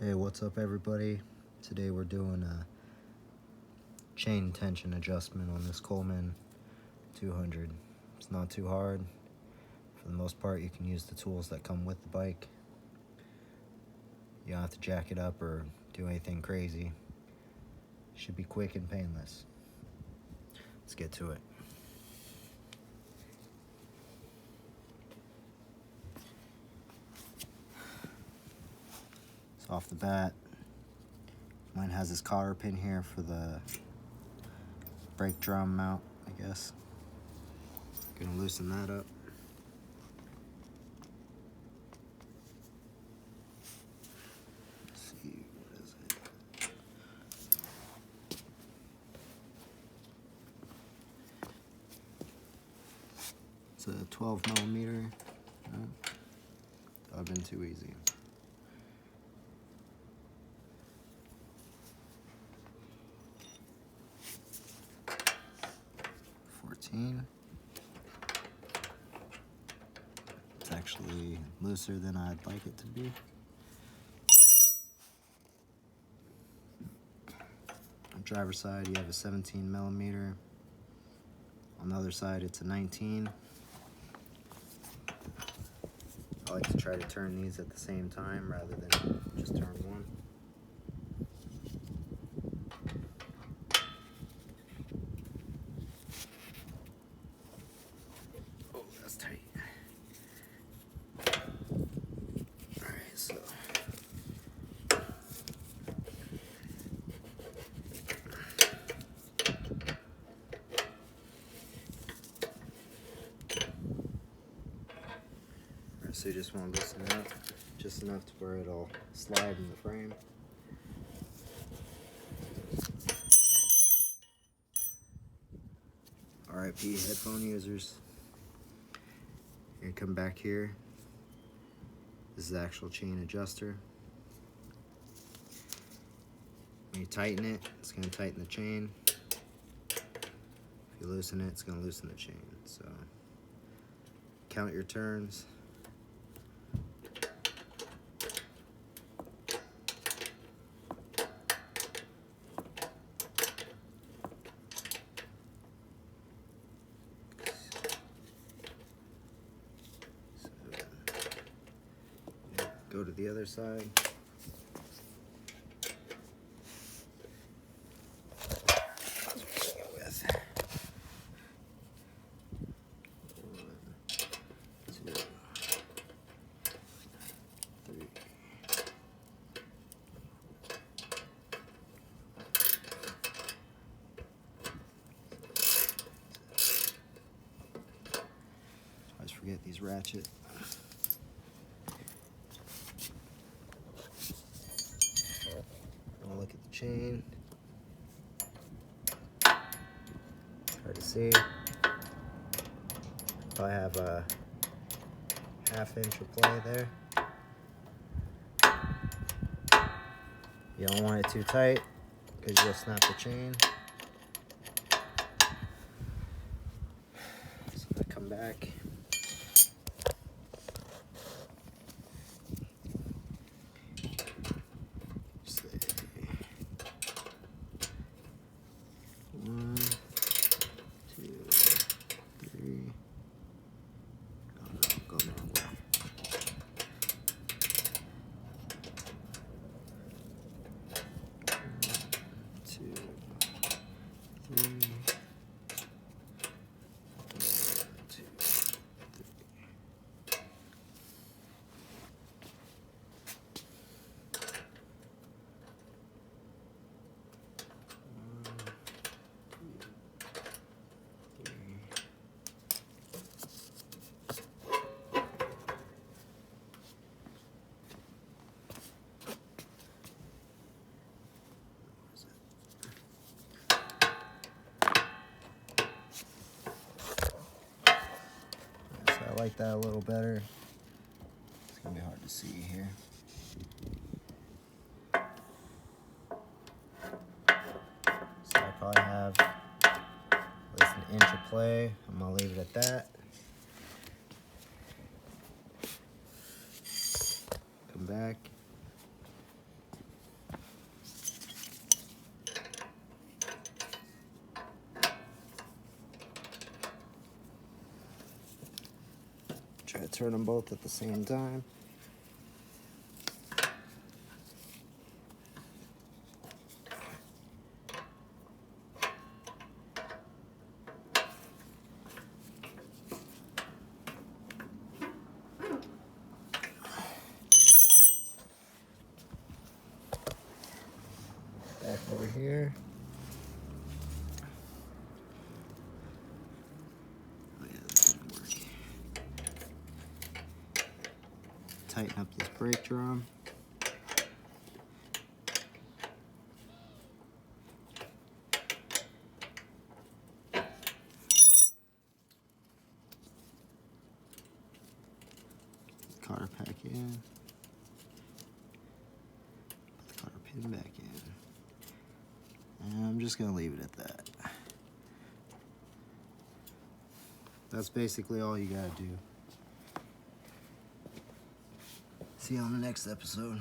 Hey, what's up everybody? Today we're doing a chain tension adjustment on this Coleman 200. It's not too hard. For the most part, you can use the tools that come with the bike. You don't have to jack it up or do anything crazy. Should be quick and painless. Let's get to it. So off the bat, mine has this cotter pin here for the brake drum mount, I guess. Gonna loosen that up. Let's see, what is it? It's a 12 millimeter. No, that would have been too easy. It's actually looser than I'd like it to be. On the driver's side, you have a 17 millimeter. On the other side, it's a 19. I like to try to turn these at the same time rather than just turn one. Oh, that's tight. Alright, so you just want to loosen it up just enough to where it'll slide in the frame. RIP headphone users. You're gonna come back here. This is the actual chain adjuster. When you tighten it, it's gonna tighten the chain. If you loosen it, it's gonna loosen the chain. So count your turns. Go to the other side. I always forget these ratchets. Look at the chain. Hard to see. I have a ½ inch of play there. You don't want it too tight because you'll snap the chain. So I come back. One, two, three. Oh no, I'm going the wrong way. One, two, three. One, two, three. I like that a little better. It's gonna be hard to see here. So I probably have at least an inch of play. I'm gonna leave it at that. Come back. turn them both at the same time. Back over here. Oh yeah, this didn't work. Tighten up this brake drum. Cotter pack in. Put the cotter pin back in. And I'm just gonna leave it at that. That's basically all you gotta do. See you on the next episode.